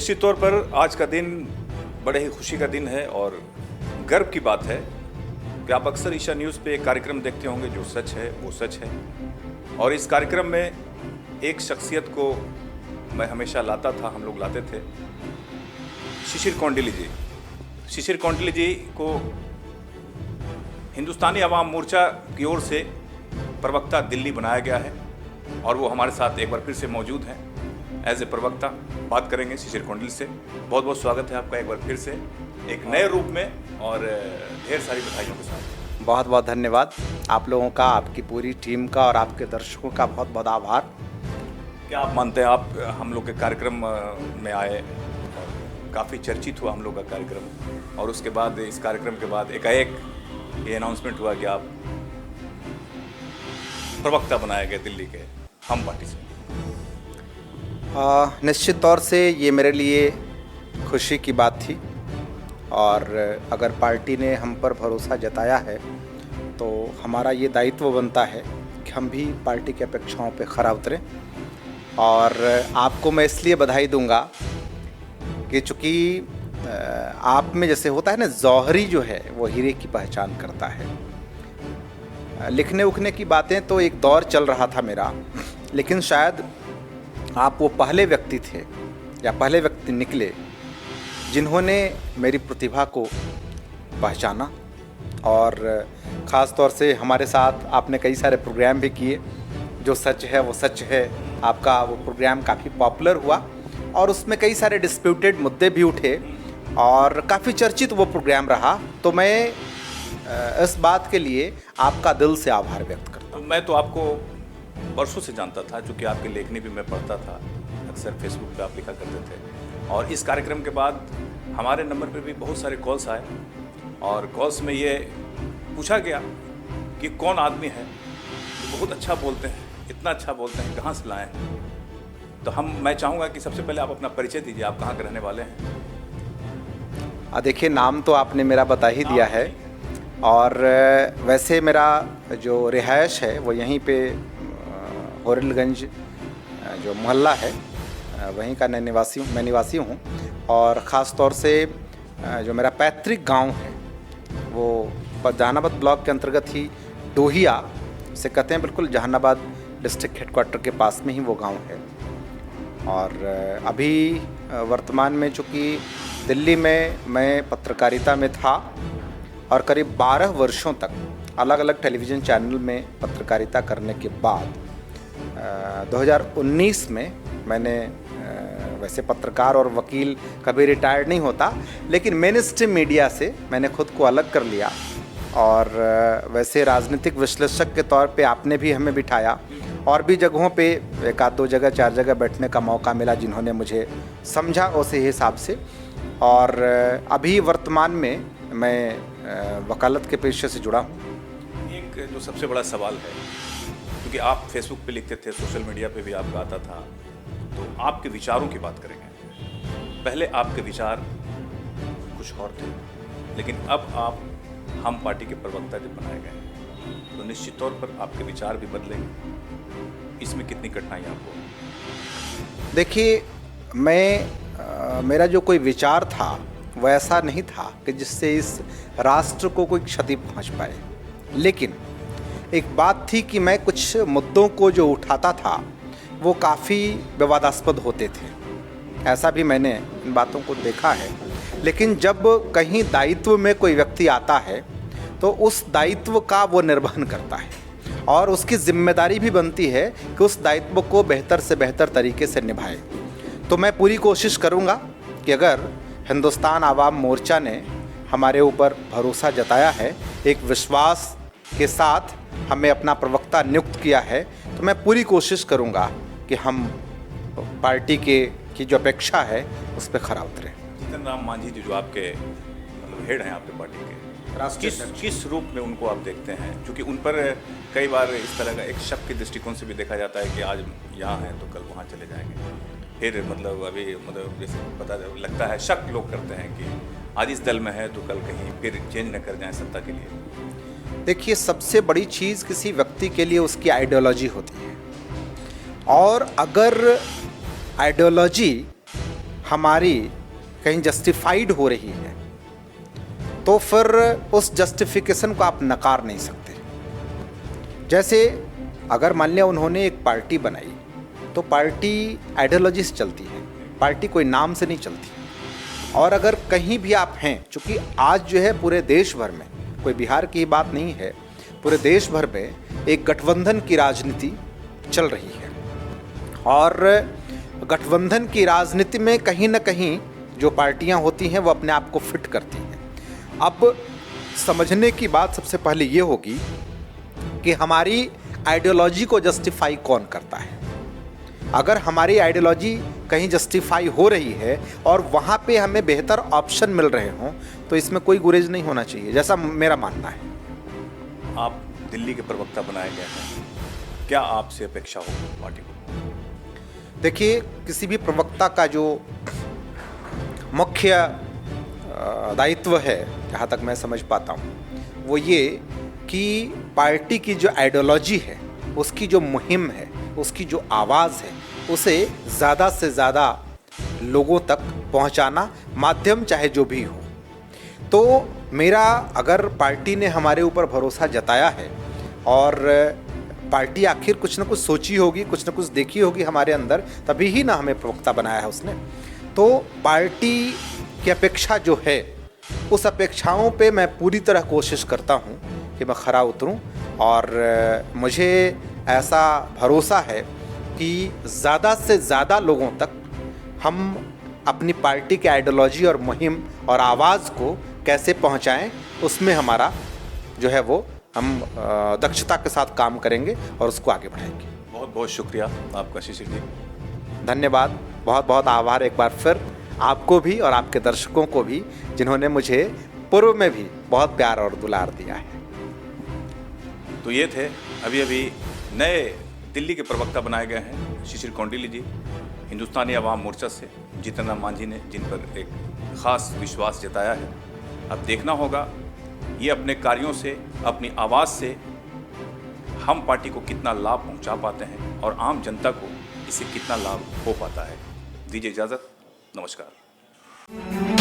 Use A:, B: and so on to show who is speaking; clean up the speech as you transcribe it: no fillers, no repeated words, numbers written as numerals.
A: निश्चित तौर पर आज का दिन बड़े ही खुशी का दिन है और गर्व की बात है कि आप अक्सर ईशा न्यूज़ पे एक कार्यक्रम देखते होंगे जो सच है वो सच है। और इस कार्यक्रम में एक शख्सियत को मैं हमेशा लाता था, हम लोग लाते थे, शिशिर कौंडिली जी। शिशिर कौंडिली जी को हिंदुस्तानी अवाम मोर्चा की ओर से प्रवक्ता दिल्ली बनाया गया है और वो हमारे साथ एक बार फिर से मौजूद हैं एज ए प्रवक्ता। बात करेंगे शिशिर कौंडिली से। बहुत बहुत स्वागत है आपका एक बार फिर से एक नए रूप में और ढेर सारी बधाइयों के साथ।
B: बहुत बहुत धन्यवाद आप लोगों का, आपकी पूरी टीम का और आपके दर्शकों का बहुत बहुत आभार।
A: क्या आप मानते हैं, आप हम लोग के कार्यक्रम में आए, काफ़ी चर्चित हुआ हम लोग का कार्यक्रम और उसके बाद इस कार्यक्रम के बाद एकाएक ये अनाउंसमेंट हुआ कि आप प्रवक्ता बनाए गए दिल्ली के हम पार्टी से।
B: निश्चित तौर से ये मेरे लिए खुशी की बात थी और अगर पार्टी ने हम पर भरोसा जताया है तो हमारा ये दायित्व बनता है कि हम भी पार्टी की अपेक्षाओं पे खरा उतरें। और आपको मैं इसलिए बधाई दूंगा कि चूँकि आप में जैसे होता है ना, जौहरी जो है वो हीरे की पहचान करता है। लिखने उखने की बातें तो एक दौर चल रहा था मेरा, लेकिन शायद आप वो पहले व्यक्ति थे या पहले व्यक्ति निकले जिन्होंने मेरी प्रतिभा को पहचाना। और ख़ास तौर से हमारे साथ आपने कई सारे प्रोग्राम भी किए, जो सच है वो सच है। आपका वो प्रोग्राम काफ़ी पॉपुलर हुआ और उसमें कई सारे डिस्प्यूटेड मुद्दे भी उठे और काफ़ी चर्चित वो प्रोग्राम रहा। तो मैं इस बात के लिए आपका दिल से आभार व्यक्त करता हूँ।
A: मैं तो आपको वर्षों से जानता था, क्योंकि आपकी लेखनी भी मैं पढ़ता था, अक्सर फेसबुक पे आप लिखा करते थे। और इस कार्यक्रम के बाद हमारे नंबर पे भी बहुत सारे कॉल्स आए और कॉल्स में ये पूछा गया कि कौन आदमी है, बहुत अच्छा बोलते हैं, इतना अच्छा बोलते हैं, कहाँ से लाए हैं। तो मैं चाहूँगा कि सबसे पहले आप अपना परिचय दीजिए, आप कहाँ के रहने वाले हैं।
B: देखिए, नाम तो आपने मेरा बता ही दिया है और वैसे मेरा जो रिहायश है वो यहीं पे होरिलगंज जो मोहल्ला है वहीं का मैं निवासी हूँ। और ख़ास तौर से जो मेरा पैतृक गांव है वो जहानाबाद ब्लॉक के अंतर्गत ही डोहिया से कहते हैं, बिल्कुल जहानाबाद डिस्ट्रिक्ट हेडक्वार्टर के पास में ही वो गांव है। और अभी वर्तमान में चूँकि दिल्ली में मैं पत्रकारिता में था और करीब 12 वर्षों तक अलग अलग टेलीविज़न चैनल में पत्रकारिता करने के बाद 2019 में मैंने वैसे पत्रकार और वकील कभी रिटायर्ड नहीं होता, लेकिन मेन स्ट्रीम मीडिया से मैंने खुद को अलग कर लिया। और वैसे राजनीतिक विश्लेषक के तौर पे आपने भी हमें बिठाया और भी जगहों पे एक आध दो जगह 4 जगह बैठने का मौका मिला, जिन्होंने मुझे समझा उसी हिसाब से। और अभी वर्तमान में मैं वकालत के पेशे से जुड़ा हूँ।
A: एक जो सबसे बड़ा सवाल है, क्योंकि आप फेसबुक पे लिखते थे, सोशल मीडिया पे भी आपका आता था, तो आपके विचारों की बात करेंगे। पहले आपके विचार कुछ और थे, लेकिन अब आप हम पार्टी के प्रवक्ता जब बनाए गए तो निश्चित तौर पर आपके विचार भी बदलेंगे। इसमें कितनी कठिनाई आपको?
B: देखिए, मेरा जो कोई विचार था वो ऐसा नहीं था कि जिससे इस राष्ट्र को कोई क्षति पहुंच पाए, लेकिन एक बात थी कि मैं कुछ मुद्दों को जो उठाता था वो काफ़ी विवादास्पद होते थे। ऐसा भी मैंने इन बातों को देखा है। लेकिन जब कहीं दायित्व में कोई व्यक्ति आता है तो उस दायित्व का वो निर्वहन करता है और उसकी जिम्मेदारी भी बनती है कि उस दायित्व को बेहतर से बेहतर तरीके से निभाए। तो मैं पूरी कोशिश करूँगा कि अगर हिंदुस्तान आवाम मोर्चा ने हमारे ऊपर भरोसा जताया है, एक विश्वास के साथ हमें अपना प्रवक्ता नियुक्त किया है, तो मैं पूरी कोशिश करूँगा कि हम पार्टी की जो अपेक्षा है उस पर खरा उतरें।
A: जीतन राम मांझी जी जो आपके मतलब हेड हैं आपके पार्टी के, किस रूप में उनको आप देखते हैं? क्योंकि उन पर कई बार इस तरह का एक शक के दृष्टिकोण से भी देखा जाता है कि आज यहाँ हैं तो कल वहाँ चले जाएंगे। फिर मतलब अभी जैसे पता लगता है, शक लोग करते हैं कि आज इस दल में है तो कल कहीं फिर चेंज न कर जाए सत्ता के लिए।
B: देखिए, सबसे बड़ी चीज़ किसी व्यक्ति के लिए उसकी आइडियोलॉजी होती है और अगर आइडियोलॉजी हमारी कहीं जस्टिफाइड हो रही है तो फिर उस जस्टिफिकेशन को आप नकार नहीं सकते। जैसे अगर मान लिया उन्होंने एक पार्टी बनाई तो पार्टी आइडियोलॉजी से चलती है, पार्टी कोई नाम से नहीं चलती। और अगर कहीं भी आप हैं, चूँकि आज जो है पूरे देश भर में, कोई बिहार की बात नहीं है, पूरे देश भर में एक गठबंधन की राजनीति चल रही है। और गठबंधन की राजनीति में कहीं ना कहीं जो पार्टियां होती हैं वो अपने आप को फिट करती हैं। अब समझने की बात सबसे पहले ये होगी कि हमारी आइडियोलॉजी को जस्टिफाई कौन करता है। अगर हमारी आइडियोलॉजी कहीं जस्टिफाई हो रही है और वहाँ पे हमें बेहतर ऑप्शन मिल रहे हों तो इसमें कोई गुरेज नहीं होना चाहिए, जैसा मेरा मानना है।
A: आप दिल्ली के प्रवक्ता बनाए गए हैं, क्या आपसे अपेक्षा होगी पार्टी को?
B: देखिए, किसी भी प्रवक्ता का जो मुख्य दायित्व है, जहाँ तक मैं समझ पाता हूँ, वो ये कि पार्टी की जो आइडियोलॉजी है, उसकी जो मुहिम है, उसकी जो आवाज़ है, उसे ज़्यादा से ज़्यादा लोगों तक पहुँचाना, माध्यम चाहे जो भी हो। तो मेरा, अगर पार्टी ने हमारे ऊपर भरोसा जताया है और पार्टी आखिर कुछ न कुछ सोची होगी, कुछ न कुछ देखी होगी हमारे अंदर, तभी ही ना हमें प्रवक्ता बनाया है उसने। तो पार्टी की अपेक्षा जो है, उस अपेक्षाओं पे मैं पूरी तरह कोशिश करता हूँ कि मैं खरा उतरूँ। और मुझे ऐसा भरोसा है कि ज़्यादा से ज़्यादा लोगों तक हम अपनी पार्टी की आइडियोलॉजी और मुहिम और आवाज़ को कैसे पहुंचाएं, उसमें हमारा जो है वो हम दक्षता के साथ काम करेंगे और उसको आगे बढ़ाएंगे।
A: बहुत बहुत शुक्रिया आपका शिशिर जी।
B: धन्यवाद, बहुत बहुत आभार एक बार फिर आपको भी और आपके दर्शकों को भी, जिन्होंने मुझे पूर्व में भी बहुत प्यार और दुलार दिया है।
A: तो ये थे अभी अभी नए दिल्ली के प्रवक्ता बनाए गए हैं शिशिर कौंडिल्य जी, हिंदुस्तानी अवाम मोर्चा से जीतन राम मांझी ने जिन पर एक ख़ास विश्वास जताया है। अब देखना होगा ये अपने कार्यों से, अपनी आवाज़ से हम पार्टी को कितना लाभ पहुंचा पाते हैं और आम जनता को इससे कितना लाभ हो पाता है। दीजिए इजाज़त, नमस्कार।